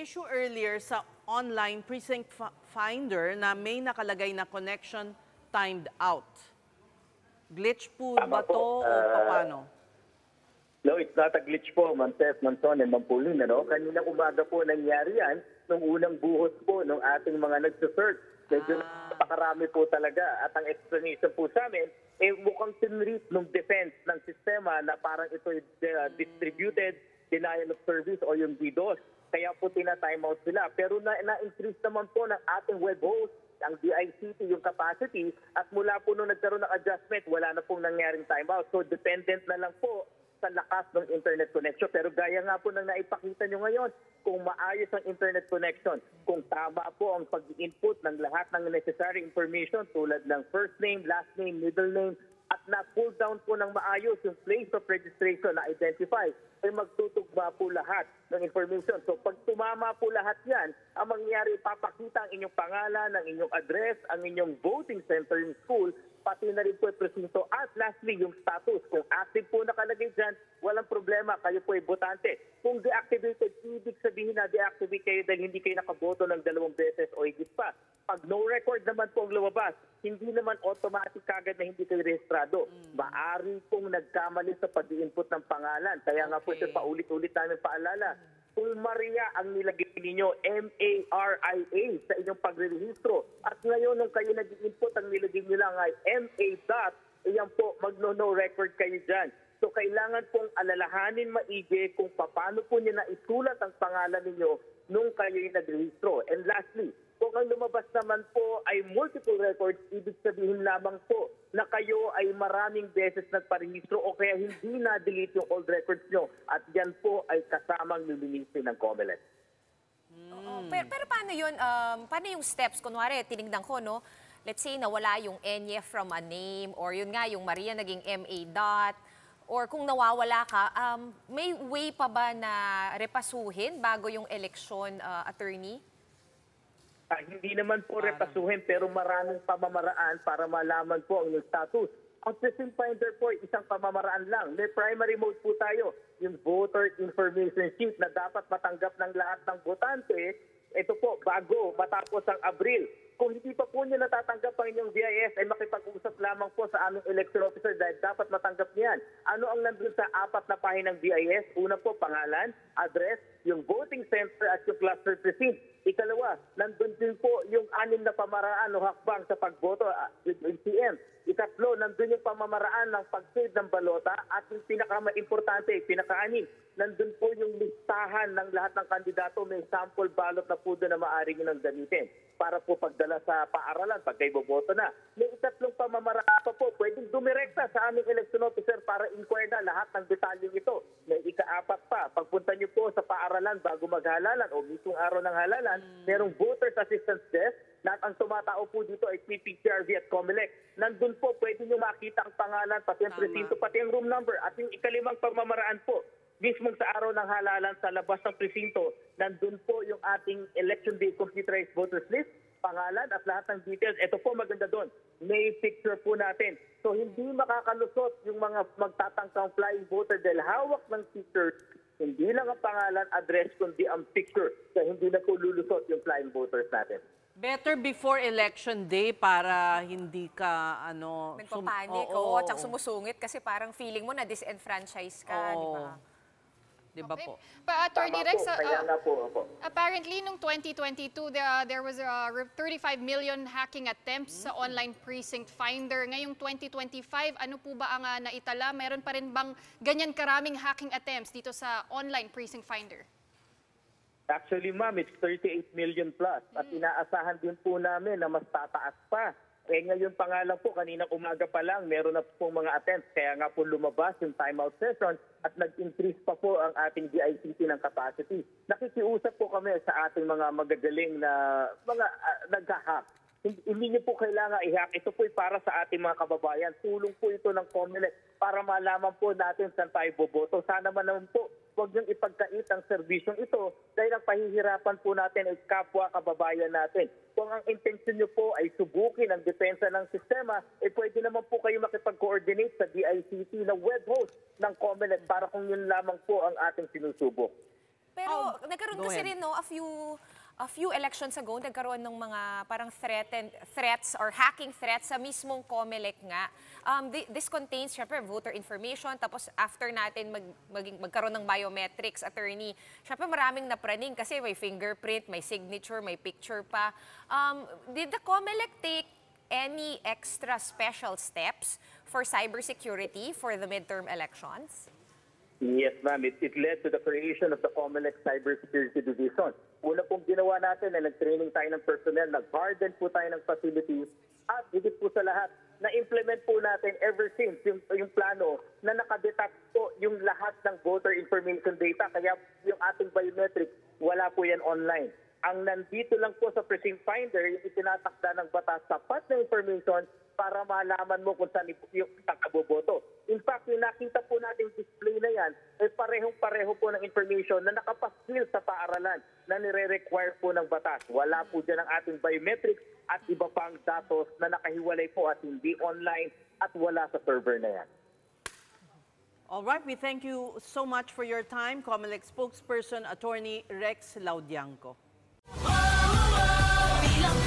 issue earlier sa online precinct finder na may nakalagay na connection timed out. Glitch po ba to o paano? No, it's not a glitch po, Ma'am Tess, Ma'am Son, and Ma'am Pauline. Kanina umaga po nangyari yan nung unang buhos po ng ating mga nagsusearch. Medyo napakarami po talaga. At ang explanation po sa amin, mukhang tinreat ng defense ng sistema na parang ito distributed denial of service o yung DDoS. Kaya po tina-time out sila. Pero na-increase naman po ng ating web host, ang DICT, yung capacity, at mula po nung nagkaroon ng adjustment, wala na pong nangyaring timeout. So dependent na lang po sa lakas ng internet connection. Pero gaya nga po nang naipakita nyo ngayon, kung maayos ang internet connection, kung tama po ang pag-input ng lahat ng necessary information tulad ng first name, last name, middle name, at na-pull down po ng maayos yung place of registration na identify, ay magtutugma po lahat ng information. So pag tumama po lahat yan, ang mangyayari, papakita ang inyong pangalan, ang inyong address, ang inyong voting center in school, pati na rin po yung presinto. At lastly, yung status. Kung active po nakalagay dyan, walang problema, kayo po ay botante. Kung deactivated, ibig sabihin na deactivate kayo dahil hindi kayo nakaboto ng 2 beses o higit pa. Pag no record naman po ang lumabas, hindi naman automatic kagad na hindi kayo rehistrado. Maari pong nagkamali sa pag-i-input ng pangalan. Kaya nga po ito paulit-ulit namin paalala. Kung Maria ang nilagay ninyo, M-A-R-I-A sa inyong pagre-rehistro. At ngayon nung kayo nag-input, ang nilagay nyo lang ay M-A. Iyan po, magno-no record kayo dyan. So kailangan pong alalahanin maigi kung paano po niya naisulat ang pangalan ninyo nung kayo'y nag-rehistro. And lastly, kung ang lumabas naman po ay multiple records, ibig sabihin lamang po na kayo ay maraming beses nagparehistro o kaya hindi na-delete yung old records nyo at yan po ay kasamang lilinisin ng COMELEC. Pero paano yun? Paano yung steps? Kunwari, tinignan ko, no? Let's say nawala yung Enye from a name or yun nga, yung Maria naging M.A. Or kung nawawala ka, may way pa ba na repasuhin bago yung election, attorney? Hindi naman po repasuhin pero maraming pamamaraan para malaman po ang inyong status. Ang precinct finder po isang pamamaraan lang. May primary mode po tayo, yung voter information sheet na dapat matanggap ng lahat ng botante. Ito po, bago matapos ang Abril. Kung hindi pa po niyo natatanggap ang inyong VIS, ay makipag-usap lamang po sa aming election officer dahil dapat matanggap niyan. Ano ang nandun sa 4 na pahinang VIS? Una po, pangalan, address, yung voting center at yung cluster precinct. Ikalawa, nandun din po yung 6 na pamaraan o hakbang sa pagboto, yung ATM. Ikatlo, nandun yung pamamaraan ng pag-save ng balota at yung pinaka-importante, pinaka-anim, nandun po yung listahan ng lahat ng kandidato, may sample ballot na po doon na maaaring nang gamitin para po pagdala sa paaralan pag kayo boboto na. May ikatlong pamamaraan pa po, pwedeng dumirekta sa aming election officer para inquire na lahat ng detalyeng ito. May ika-4 pa, pagpunta niyo po sa paaralan bago maghalalan o mismong araw ng halalan, merong voters assistance desk. Lahat ang tumatao po dito ay PPCRV at COMELEC. Nandun po, pwede nyo makita ang pangalan, pati ang presinto, pati ang room number. At yung ikalimang pamamaraan po, mismong sa araw ng halalan sa labas ng presinto, nandun po yung ating election day computerized voters list, pangalan at lahat ng details. Ito po maganda doon. May picture po natin. So hindi makakalusot yung mga magtatangkang flying voter dahil hawak ng picture, hindi lang ang pangalan, address, kundi ang picture. So hindi na po lulusot yung flying voters natin. Better before election day para hindi ka nagpapanik at sumusungit kasi parang feeling mo na disenfranchise ka, di ba? Di ba po? Attorney Rex, apparently noong 2022, there was 35 million hacking attempts sa online precinct finder. Ngayong 2025, ano po ba ang naitala? Meron pa rin bang ganyan karaming hacking attempts dito sa online precinct finder? Actually, ma'am, it's 38 million plus. At inaasahan din po namin na mas tataas pa. Ngayon pa nga lang po, kanina umaga pa lang, meron na po mga attempts. Kaya nga po lumabas yung timeout session at nag-increase pa po ang ating DICT ng capacity. Nakikiusap po kami sa ating mga magagaling na mga nag-hack. Hindi niyo po kailangan i-hack. Ito po para sa ating mga kababayan. Tulong po ito ng COMELEC para malaman po natin saan tayo boboto. Sana man naman po, huwag niyong ipagkait ang serbisyong ito dahil ang pahihirapan po natin ay kapwa kababayan natin. Kung ang intensyon niyo po ay subukin ang depensa ng sistema, pwede naman po kayo makipag-coordinate sa DICT na web host ng COMELEC para kung yun lamang po ang ating sinusubok. Pero nagkaroon go kasi ahead. rin, no, a few elections ago, nagkaroon ng mga parang threats or hacking threats sa mismong COMELEC nga. This contains, syempre, voter information, tapos after natin magkaroon ng biometrics, attorney, syempre maraming napraning kasi may fingerprint, may signature, may picture pa. Did the COMELEC take any extra special steps for cybersecurity for the midterm elections? Yes, ma'am. It led to the creation of the COMELEC Cybersecurity Division. Una pong ginawa natin na nag-training tayo ng personnel, nag-harden po tayo ng facilities, at higit po sa lahat, na-implement po natin ever since yung plano na nakadetect po yung lahat ng voter information data. Kaya yung ating biometrics, wala po yan online. Ang nandito lang po sa Precinct Finder, yung itinatakda ng batas, sapat na information para malaman mo kung saan yung kaboboto. In fact, yung nakita po natin display na yan, ay parehong-pareho po ng information na nakapaskil sa paaralan na nire-require po ng batas. Wala po dyan ang ating biometrics at iba pang datos na nakahiwalay po at hindi online at wala sa server na yan. All right, we thank you so much for your time, COMELEC spokesperson, Attorney Rex Laudianco. Bilang